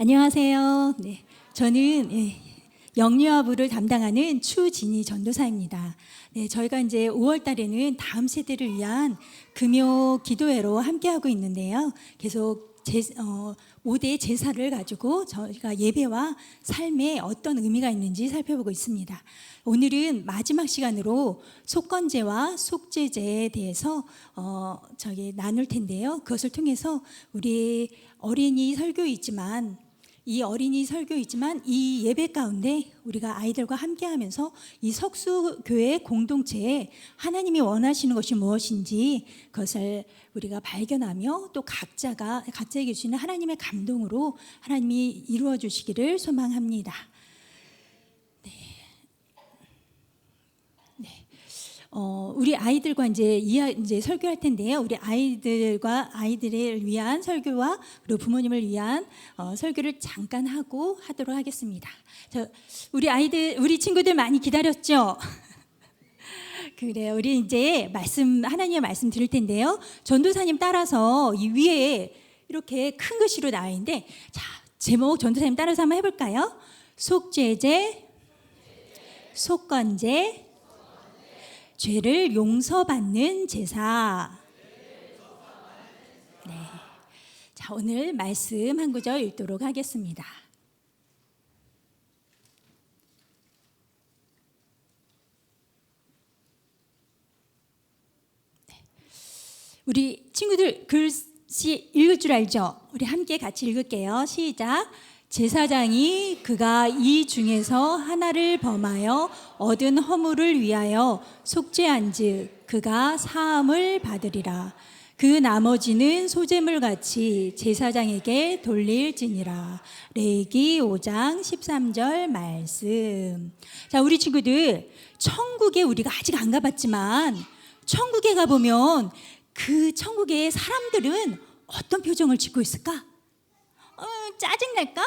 안녕하세요. 네, 저는 영유아부를 담당하는 추진희 전도사입니다. 네, 저희가 이제 5월 달에는 다음 세대를 위한 금요 기도회로 함께하고 있는데요. 계속 5대 제사를 가지고 저희가 예배와 삶에 어떤 의미가 있는지 살펴보고 있습니다. 오늘은 마지막 시간으로 속건제와 속죄제에 대해서 나눌 텐데요. 그것을 통해서 우리 어린이 설교이지만 이 예배 가운데 우리가 아이들과 함께하면서 이 석수교회 공동체에 하나님이 원하시는 것이 무엇인지 그것을 우리가 발견하며 또 각자에게 주시는 하나님의 감동으로 하나님이 이루어 주시기를 소망합니다. 우리 아이들과 이제 설교할 텐데요. 우리 아이들을 위한 설교와 그리고 부모님을 위한 설교를 잠깐 하도록 하겠습니다. 우리 친구들 많이 기다렸죠? 그래요. 우리 이제 하나님의 말씀 들을 텐데요. 전도사님 따라서 이 위에 이렇게 큰 글씨로 나와 있는데, 자, 제목 전도사님 따라서 한번 해볼까요? 속죄제, 속건제, 죄를 용서받는 제사. 네. 자, 오늘 말씀 한 구절 읽도록 하겠습니다. 네. 우리 친구들 글씨 읽을 줄 알죠? 우리 함께 같이 읽을게요. 시작. 제사장이 그가 이 중에서 하나를 범하여 얻은 허물을 위하여 속죄한즉 그가 사함을 받으리라. 그 나머지는 소재물같이 제사장에게 돌릴지니라. 레위기 5장 13절 말씀. 자, 우리 친구들, 천국에 우리가 아직 안 가봤지만 천국에 가보면 그 천국의 사람들은 어떤 표정을 짓고 있을까? 짜증날까?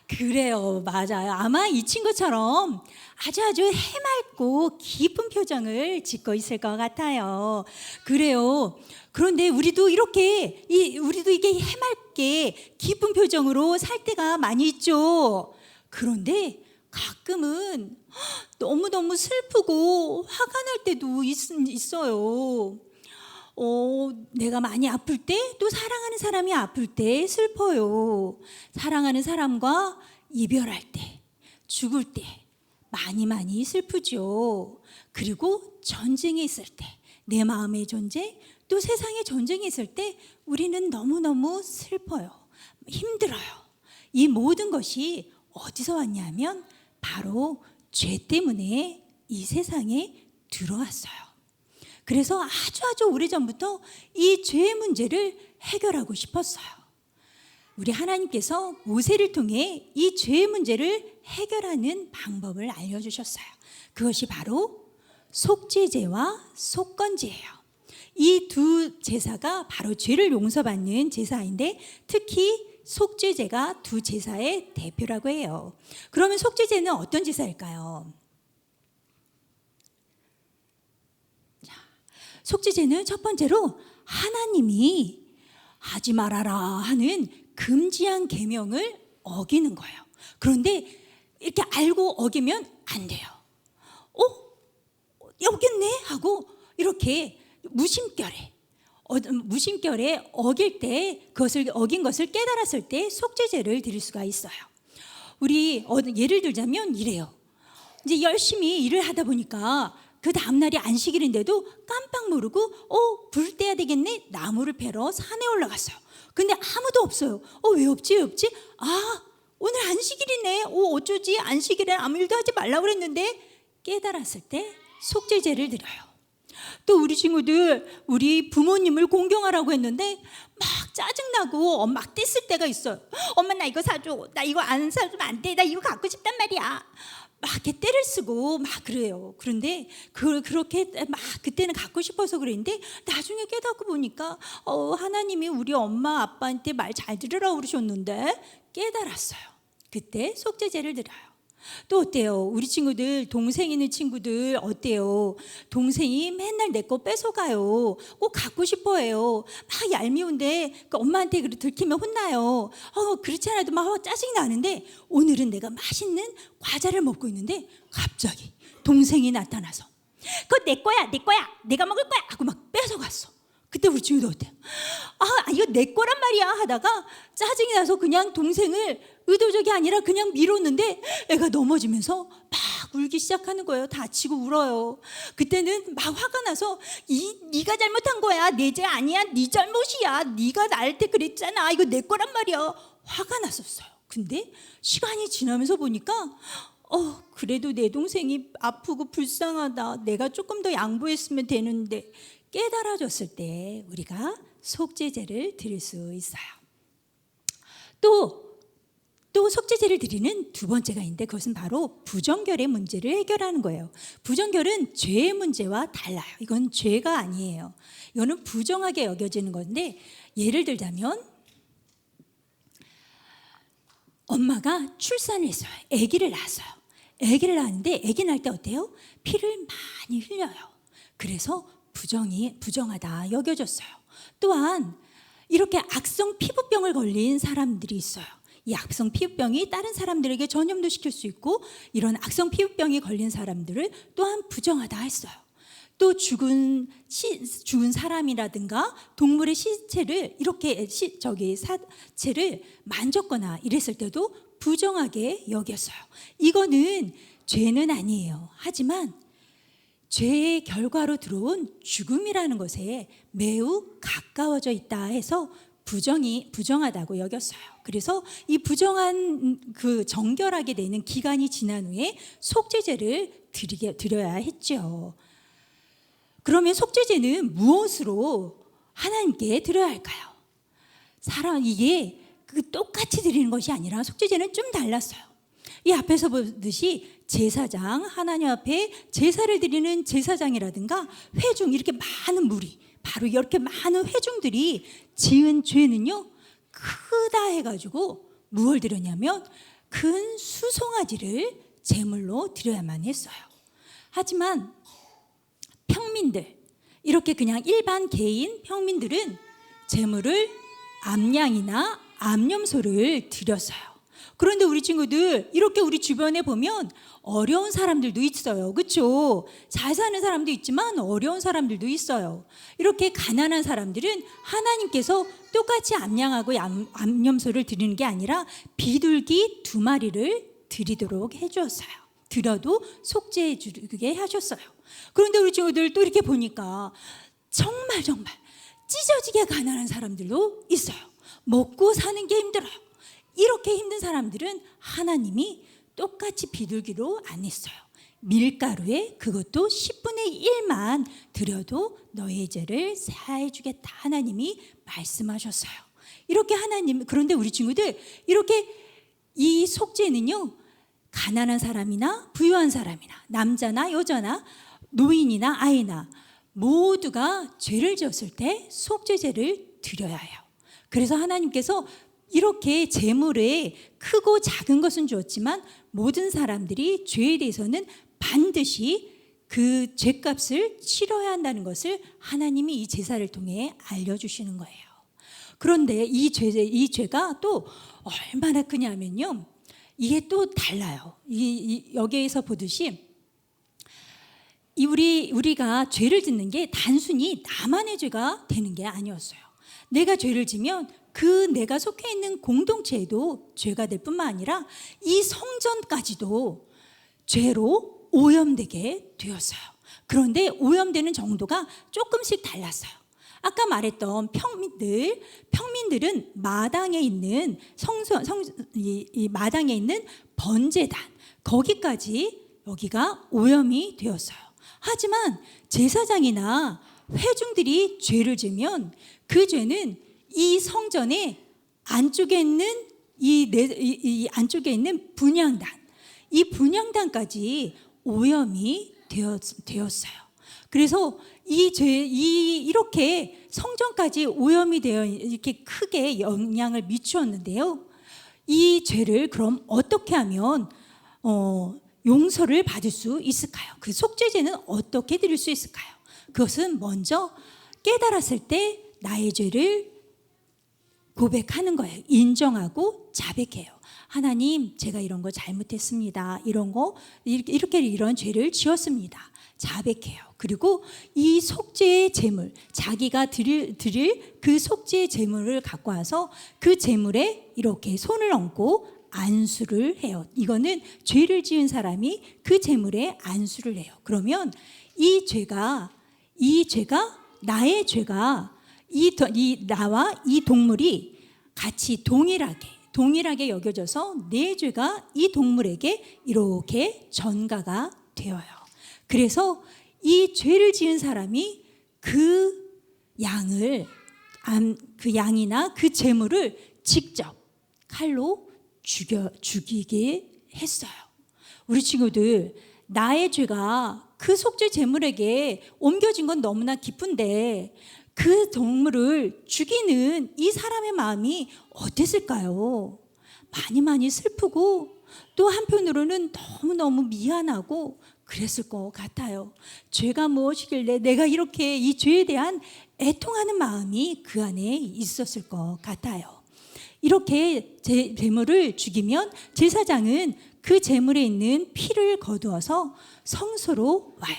그래요, 맞아요. 아마 이 친구처럼 아주 해맑고 깊은 표정을 짓고 있을 것 같아요. 그래요. 그런데 우리도 이게 해맑게 깊은 표정으로 살 때가 많이 있죠. 그런데 가끔은 너무너무 슬프고 화가 날 때도 있어요. 내가 많이 아플 때, 또 사랑하는 사람이 아플 때 슬퍼요. 사랑하는 사람과 이별할 때, 죽을 때 많이 슬프죠. 그리고 전쟁에 있을 때, 내 마음의 전쟁, 또 세상의 전쟁에 있을 때 우리는 너무너무 슬퍼요. 힘들어요. 이 모든 것이 어디서 왔냐면 바로 죄 때문에 이 세상에 들어왔어요. 그래서 아주 오래전부터 이 죄의 문제를 해결하고 싶었어요. 우리 하나님께서 모세를 통해 이 죄의 문제를 해결하는 방법을 알려주셨어요. 그것이 바로 속죄제와 속건제예요. 이 두 제사가 바로 죄를 용서받는 제사인데, 특히 속죄제가 두 제사의 대표라고 해요. 그러면 속죄제는 어떤 제사일까요? 속죄제는 첫 번째로 하나님이 하지 말아라 하는 금지한 계명을 어기는 거예요. 그런데 이렇게 알고 어기면 안 돼요. 여겼네 하고 이렇게 무심결에 어길 때, 그것을 어긴 것을 깨달았을 때 속죄제를 드릴 수가 있어요. 우리 예를 들자면 이래요. 이제 열심히 일을 하다 보니까 그 다음날이 안식일인데도 깜빡 모르고 불 떼야 되겠네, 나무를 패러 산에 올라갔어요. 근데 아무도 없어요. 왜 없지? 오늘 안식일이네. 어쩌지? 안식일에 아무 일도 하지 말라고 그랬는데, 깨달았을 때 속죄제를 드려요. 또 우리 친구들, 우리 부모님을 공경하라고 했는데 막 짜증나고 막 뗐을 때가 있어요. 엄마, 나 이거 사줘. 나 이거 안 사주면 안 돼. 나 이거 갖고 싶단 말이야. 막 이렇게 때를 쓰고 막 그래요. 그런데 그렇게 막 그때는 갖고 싶어서 그랬는데, 나중에 깨닫고 보니까 하나님이 우리 엄마 아빠한테 말 잘 들으라고 그러셨는데 깨달았어요. 그때 속죄제를 드려요. 또 어때요? 우리 친구들, 동생 있는 친구들 어때요? 동생이 맨날 내 거 뺏어가요. 꼭 갖고 싶어해요. 막 얄미운데 그 엄마한테 들키면 혼나요. 그렇지 않아도 막 짜증이 나는데, 오늘은 내가 맛있는 과자를 먹고 있는데 갑자기 동생이 나타나서 그거 내 거야, 내 거야, 내가 먹을 거야 하고 막 뺏어갔어. 그때 우리 친구도 어때요? 이거 내 거란 말이야 하다가 짜증이 나서 그냥 동생을 의도적이 아니라 그냥 밀었는데 애가 넘어지면서 막 울기 시작하는 거예요. 다치고 울어요. 그때는 막 화가 나서 네가 잘못한 거야, 내 죄 아니야, 네 잘못이야, 네가 나한테 그랬잖아, 이거 내 거란 말이야. 화가 났었어요. 근데 시간이 지나면서 보니까 그래도 내 동생이 아프고 불쌍하다, 내가 조금 더 양보했으면 되는데, 깨달아졌을 때 우리가 속죄제를 드릴 수 있어요. 또 속죄제를 드리는 두 번째가 있는데, 그것은 바로 부정결의 문제를 해결하는 거예요. 부정결은 죄의 문제와 달라요. 이건 죄가 아니에요. 이거는 부정하게 여겨지는 건데, 예를 들자면 엄마가 출산을 했어요. 아기를 낳았어요. 아기를 낳았는데 아기 낳을 때 어때요? 피를 많이 흘려요. 그래서 부정하다 여겨졌어요. 또한 이렇게 악성 피부병을 걸린 사람들이 있어요. 이 악성 피부병이 다른 사람들에게 전염도 시킬 수 있고, 이런 악성 피부병이 걸린 사람들을 또한 부정하다 했어요. 또 죽은 사람이라든가 동물의 시체를 이렇게 사체를 만졌거나 이랬을 때도 부정하게 여겼어요. 이거는 죄는 아니에요. 하지만 죄의 결과로 들어온 죽음이라는 것에 매우 가까워져 있다 해서 부정하다고 여겼어요. 그래서 이 부정한 그 정결하게 되는 기간이 지난 후에 속죄제를 드려야 했죠. 그러면 속죄제는 무엇으로 하나님께 드려야 할까요? 이게 똑같이 드리는 것이 아니라 속죄제는 좀 달랐어요. 이 앞에서 보듯이 제사장, 하나님 앞에 제사를 드리는 제사장이라든가 회중, 이렇게 많은 무리, 바로 이렇게 많은 회중들이 지은 죄는요, 크다 해가지고 무엇을 드렸냐면 큰 수송아지를 제물로 드려야만 했어요. 하지만 평민들, 이렇게 그냥 일반 개인 평민들은 제물을 암양이나 암염소를 드렸어요. 그런데 우리 친구들, 이렇게 우리 주변에 보면 어려운 사람들도 있어요. 그렇죠? 잘 사는 사람도 있지만 어려운 사람들도 있어요. 이렇게 가난한 사람들은 하나님께서 똑같이 암양하고 암염소를 드리는 게 아니라 비둘기 2마리를 드리도록 해주었어요. 드려도 속죄해 주게 하셨어요. 그런데 우리 친구들 또 이렇게 보니까 정말 찢어지게 가난한 사람들도 있어요. 먹고 사는 게 힘들어요. 이렇게 힘든 사람들은 하나님이 똑같이 비둘기로 안 했어요. 밀가루에 그것도 10분의 1만 드려도 너의 죄를 사해 주겠다, 하나님이 말씀하셨어요. 이렇게 그런데 우리 친구들, 이렇게 이 속죄는요, 가난한 사람이나 부유한 사람이나 남자나 여자나 노인이나 아이나 모두가 죄를 지었을 때 속죄제를 드려야 해요. 그래서 하나님께서 이렇게 제물에 크고 작은 것은 주었지만 모든 사람들이 죄에 대해서는 반드시 그 죄값을 치러야 한다는 것을 하나님이 이 제사를 통해 알려주시는 거예요. 그런데 이 죄가 또 얼마나 크냐면요, 이게 또 달라요. 여기에서 보듯이 우리가 죄를 짓는 게 단순히 나만의 죄가 되는 게 아니었어요. 내가 죄를 지면 내가 속해 있는 공동체에도 죄가 될 뿐만 아니라 이 성전까지도 죄로 오염되게 되었어요. 그런데 오염되는 정도가 조금씩 달랐어요. 아까 말했던 평민들은 마당에 있는 마당에 있는 번제단, 거기까지 여기가 오염이 되었어요. 하지만 제사장이나 회중들이 죄를 지면 그 죄는 이 성전의 안쪽에 있는 이 안쪽에 있는 분향단, 이 분향단까지 오염이 되었어요. 그래서 이렇게 성전까지 오염이 되어 이렇게 크게 영향을 미추었는데요. 이 죄를 그럼 어떻게 하면 용서를 받을 수 있을까요? 그 속죄제는 어떻게 드릴 수 있을까요? 그것은 먼저 깨달았을 때 나의 죄를 고백하는 거예요. 인정하고 자백해요. 하나님, 제가 이런 거 잘못했습니다. 이런 거 이렇게 이런 죄를 지었습니다. 자백해요. 그리고 이 속죄의 제물, 자기가 드릴 그 속죄의 제물을 갖고 와서 그 제물에 이렇게 손을 얹고 안수를 해요. 이거는 죄를 지은 사람이 그 제물에 안수를 해요. 그러면 이 죄가 나의 죄가 나와 이 동물이 같이 동일하게 여겨져서 내 죄가 이 동물에게 이렇게 전가가 되어요. 그래서 이 죄를 지은 사람이 그 양이나 그 제물을 직접 칼로 죽이게 했어요. 우리 친구들, 나의 죄가 그 속죄 제물에게 옮겨진 건 너무나 기쁜데 그 동물을 죽이는 이 사람의 마음이 어땠을까요? 많이 슬프고 또 한편으로는 너무너무 미안하고 그랬을 것 같아요. 죄가 무엇이길래 내가 이렇게 이 죄에 대한 애통하는 마음이 그 안에 있었을 것 같아요. 이렇게 제물을 죽이면 제사장은 그 제물에 있는 피를 거두어서 성소로 와요.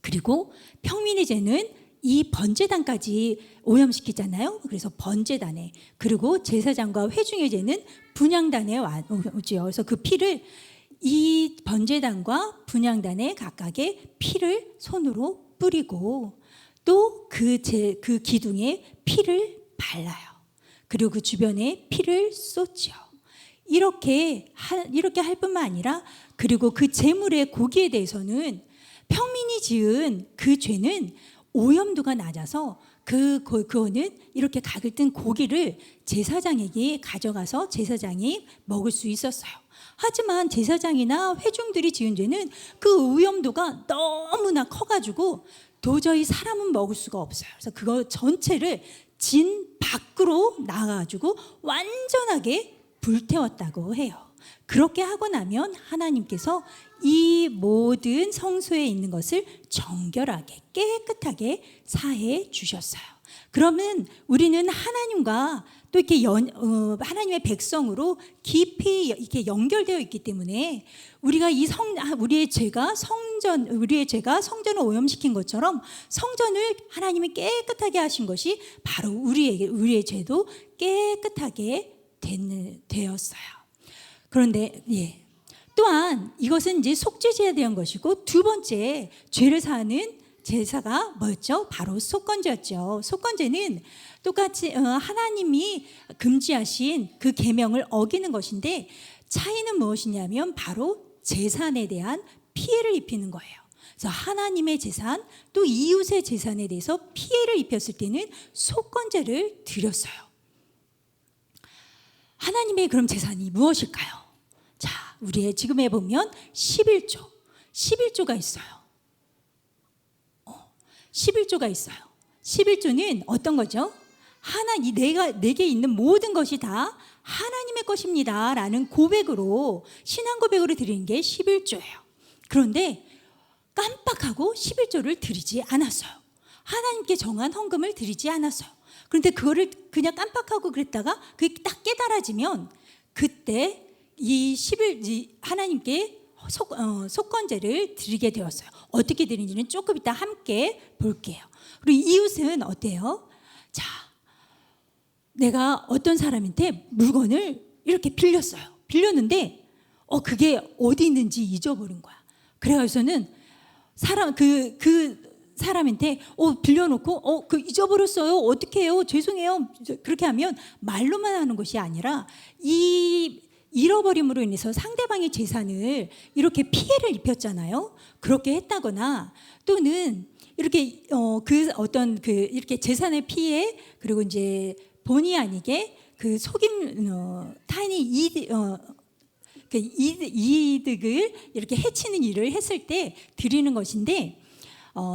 그리고 평민의 죄는 이 번제단까지 오염시키잖아요. 그래서 번제단에, 그리고 제사장과 회중의 죄는 분향단에 오지요. 그래서 그 피를 이 번제단과 분향단에 각각의 피를 손으로 뿌리고 또 그 기둥에 피를 발라요. 그리고 그 주변에 피를 쏟죠. 이렇게 할 뿐만 아니라 그리고 그 제물의 고기에 대해서는 평민이 지은 그 죄는 오염도가 낮아서 그거는 이렇게 각을 뜬 고기를 제사장에게 가져가서 제사장이 먹을 수 있었어요. 하지만 제사장이나 회중들이 지은 죄는 그 오염도가 너무나 커가지고 도저히 사람은 먹을 수가 없어요. 그래서 그거 전체를 진 밖으로 나가가지고 완전하게 불태웠다고 해요. 그렇게 하고 나면 하나님께서 이 모든 성소에 있는 것을 정결하게 깨끗하게 사해 주셨어요. 그러면 우리는 하나님과 또 이렇게 하나님의 백성으로 깊이 이렇게 연결되어 있기 때문에 우리가 우리의 죄가 성전을 오염시킨 것처럼 성전을 하나님이 깨끗하게 하신 것이 바로 우리의 죄도 깨끗하게 되었어요. 그런데 또한 이것은 이제 속죄제에 대한 것이고, 두 번째 죄를 사하는 제사가 뭐였죠? 바로 속건제였죠. 속건제는 똑같이 하나님이 금지하신 그 계명을 어기는 것인데, 차이는 무엇이냐면 바로 재산에 대한 피해를 입히는 거예요. 그래서 하나님의 재산 또 이웃의 재산에 대해서 피해를 입혔을 때는 속건제를 드렸어요. 하나님의 그럼 재산이 무엇일까요? 자, 우리의 지금에 보면 11조가 있어요. 11조가 있어요. 11조는 어떤 거죠? 내게 있는 모든 것이 다 하나님의 것입니다 라는 고백으로, 신앙 고백으로 드리는 게 11조예요. 그런데 깜빡하고 11조를 드리지 않았어요. 하나님께 정한 헌금을 드리지 않았어요. 그런데 그거를 그냥 깜빡하고 그랬다가 그게 딱 깨달아지면 그때 하나님께 속건제를 드리게 되었어요. 어떻게 드리는지는 조금 이따 함께 볼게요. 그리고 이웃은 어때요? 자, 내가 어떤 사람한테 물건을 이렇게 빌렸는데 그게 어디 있는지 잊어버린 거야. 그래가지고서는 그 사람한테 빌려놓고 잊어버렸어요. 어떻게 해요? 죄송해요. 그렇게 하면 말로만 하는 것이 아니라 이 잃어버림으로 인해서 상대방의 재산을 이렇게 피해를 입혔잖아요. 그렇게 했다거나 또는 이렇게 이렇게 재산의 피해, 그리고 이제 본의 아니게 그 타인이 이득을 이렇게 해치는 일을 했을 때 드리는 것인데,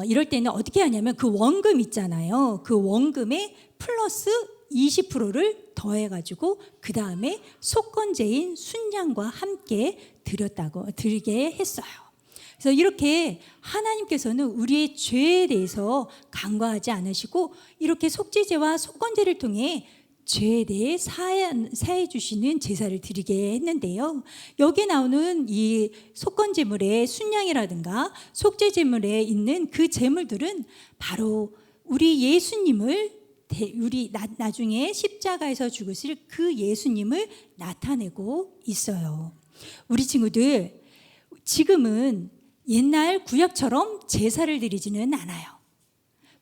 이럴 때는 어떻게 하냐면 그 원금 있잖아요. 그 원금에 플러스 20%를 더해가지고 그 다음에 속건제인 순양과 함께 드리게 했어요. 그래서 이렇게 하나님께서는 우리의 죄에 대해서 간과하지 않으시고 이렇게 속죄제와 속건제를 통해 죄에 대해 사해 주시는 제사를 드리게 했는데요. 여기에 나오는 이 속건제물의 순양이라든가 속죄제물에 있는 그 제물들은 바로 우리 예수님을 우리 나중에 십자가에서 죽으실 그 예수님을 나타내고 있어요. 우리 친구들, 지금은 옛날 구약처럼 제사를 드리지는 않아요.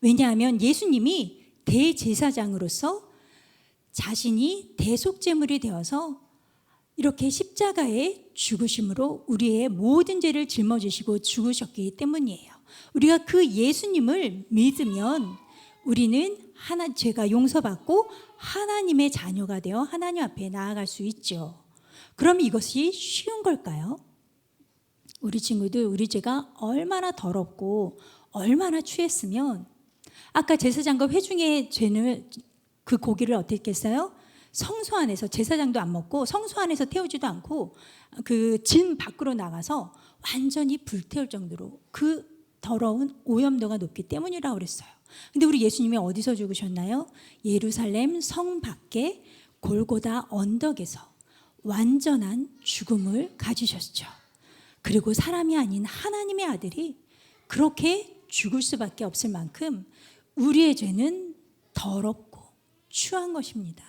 왜냐하면 예수님이 대제사장으로서 자신이 대속제물이 되어서 이렇게 십자가에 죽으심으로 우리의 모든 죄를 짊어지시고 죽으셨기 때문이에요. 우리가 그 예수님을 믿으면 우리는 죄가 용서받고 하나님의 자녀가 되어 하나님 앞에 나아갈 수 있죠. 그럼 이것이 쉬운 걸까요? 우리 친구들, 우리 죄가 얼마나 더럽고 얼마나 추했으면 아까 제사장과 회중의 죄는 그 고기를 어떻게 했어요? 성소 안에서 제사장도 안 먹고 성소 안에서 태우지도 않고 그 진 밖으로 나가서 완전히 불태울 정도로 그 더러운 오염도가 높기 때문이라고 그랬어요. 근데 우리 예수님이 어디서 죽으셨나요? 예루살렘 성 밖에 골고다 언덕에서 완전한 죽음을 가지셨죠. 그리고 사람이 아닌 하나님의 아들이 그렇게 죽을 수밖에 없을 만큼 우리의 죄는 더럽고 추한 것입니다.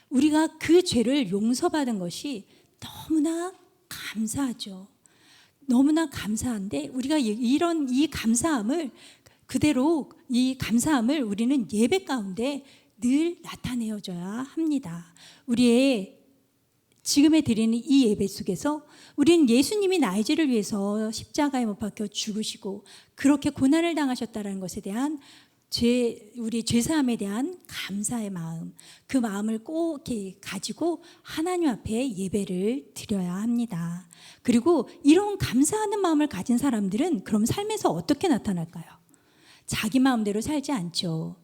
우리가 그 죄를 용서받은 것이 너무나 감사하죠. 너무나 감사한데 우리가 이런 이 감사함을 그대로 이 감사함을 우리는 예배 가운데 늘 나타내어줘야 합니다. 우리의 지금에 드리는 이 예배 속에서 우리는 예수님이 나의 죄를 위해서 십자가에 못 박혀 죽으시고 그렇게 고난을 당하셨다는 것에 대한 우리 죄사함에 대한 감사의 마음, 그 마음을 꼭 이렇게 가지고 하나님 앞에 예배를 드려야 합니다. 그리고 이런 감사하는 마음을 가진 사람들은 그럼 삶에서 어떻게 나타날까요? 자기 마음대로 살지 않죠.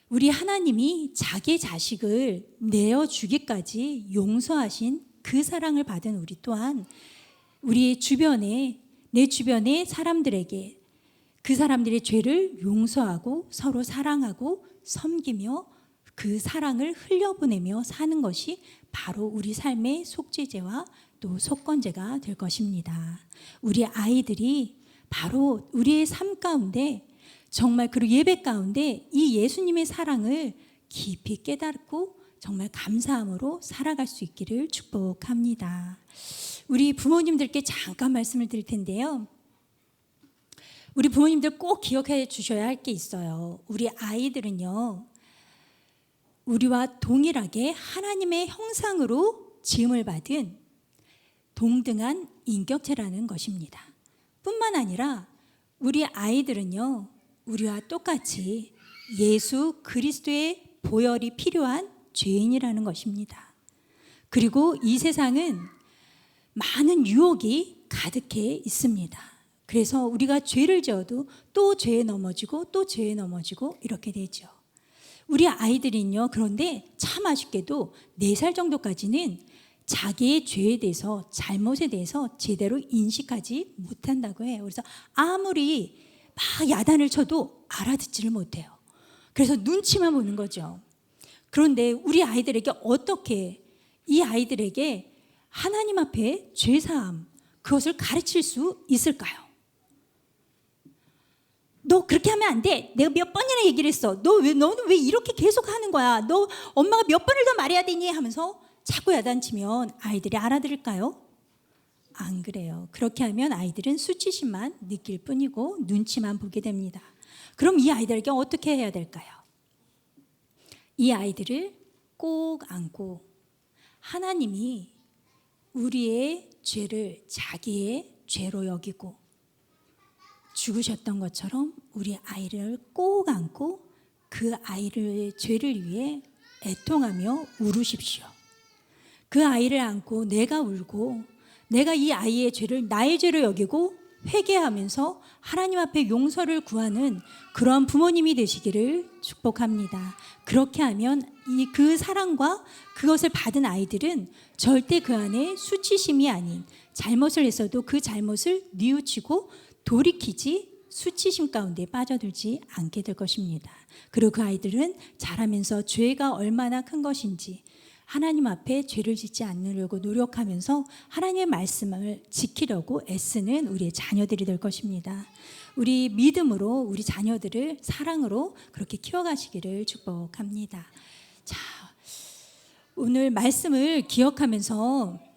우리 하나님이 자기 자식을 내어주기까지 용서하신 그 사랑을 받은 우리 또한 우리 주변에, 내 주변의 사람들에게 그 사람들의 죄를 용서하고 서로 사랑하고 섬기며 그 사랑을 흘려보내며 사는 것이 바로 우리 삶의 속죄제와 또 속건제가 될 것입니다. 우리 아이들이 바로 우리의 삶 가운데 정말 그리고 예배 가운데 이 예수님의 사랑을 깊이 깨닫고 정말 감사함으로 살아갈 수 있기를 축복합니다. 우리 부모님들께 잠깐 말씀을 드릴 텐데요. 우리 부모님들 꼭 기억해 주셔야 할 게 있어요. 우리 아이들은요, 우리와 동일하게 하나님의 형상으로 지음을 받은 동등한 인격체라는 것입니다. 뿐만 아니라 우리 아이들은요, 우리와 똑같이 예수 그리스도의 보혈이 필요한 죄인이라는 것입니다. 그리고 이 세상은 많은 유혹이 가득해 있습니다. 그래서 우리가 죄를 지어도 또 죄에 넘어지고 또 죄에 넘어지고 이렇게 되죠. 우리 아이들은요, 그런데 참 아쉽게도 4살 정도까지는 자기의 죄에 대해서, 잘못에 대해서 제대로 인식하지 못한다고 해요. 그래서 아무리 막 야단을 쳐도 알아듣지를 못해요. 그래서 눈치만 보는 거죠. 그런데 우리 아이들에게 어떻게 이 아이들에게 하나님 앞에 죄사함, 그것을 가르칠 수 있을까요? 너 그렇게 하면 안 돼. 내가 몇 번이나 얘기를 했어. 너는 왜 이렇게 계속 하는 거야? 너 엄마가 몇 번을 더 말해야 되니? 하면서 자꾸 야단치면 아이들이 알아들을까요? 안 그래요. 그렇게 하면 아이들은 수치심만 느낄 뿐이고 눈치만 보게 됩니다. 그럼 이 아이들에게 어떻게 해야 될까요? 이 아이들을 꼭 안고 하나님이 우리의 죄를 자기의 죄로 여기고 죽으셨던 것처럼 우리 아이를 꼭 안고 그 아이의 죄를 위해 애통하며 울으십시오. 그 아이를 안고 내가 울고 내가 이 아이의 죄를 나의 죄로 여기고 회개하면서 하나님 앞에 용서를 구하는 그러한 부모님이 되시기를 축복합니다. 그렇게 하면 그 사랑과 그것을 받은 아이들은 절대 그 안에 수치심이 아닌, 잘못을 했어도 그 잘못을 뉘우치고 돌이키지 수치심 가운데 빠져들지 않게 될 것입니다. 그리고 그 아이들은 자라면서 죄가 얼마나 큰 것인지 하나님 앞에 죄를 짓지 않으려고 노력하면서 하나님의 말씀을 지키려고 애쓰는 우리의 자녀들이 될 것입니다. 우리 믿음으로 우리 자녀들을 사랑으로 그렇게 키워가시기를 축복합니다. 자, 오늘 말씀을 기억하면서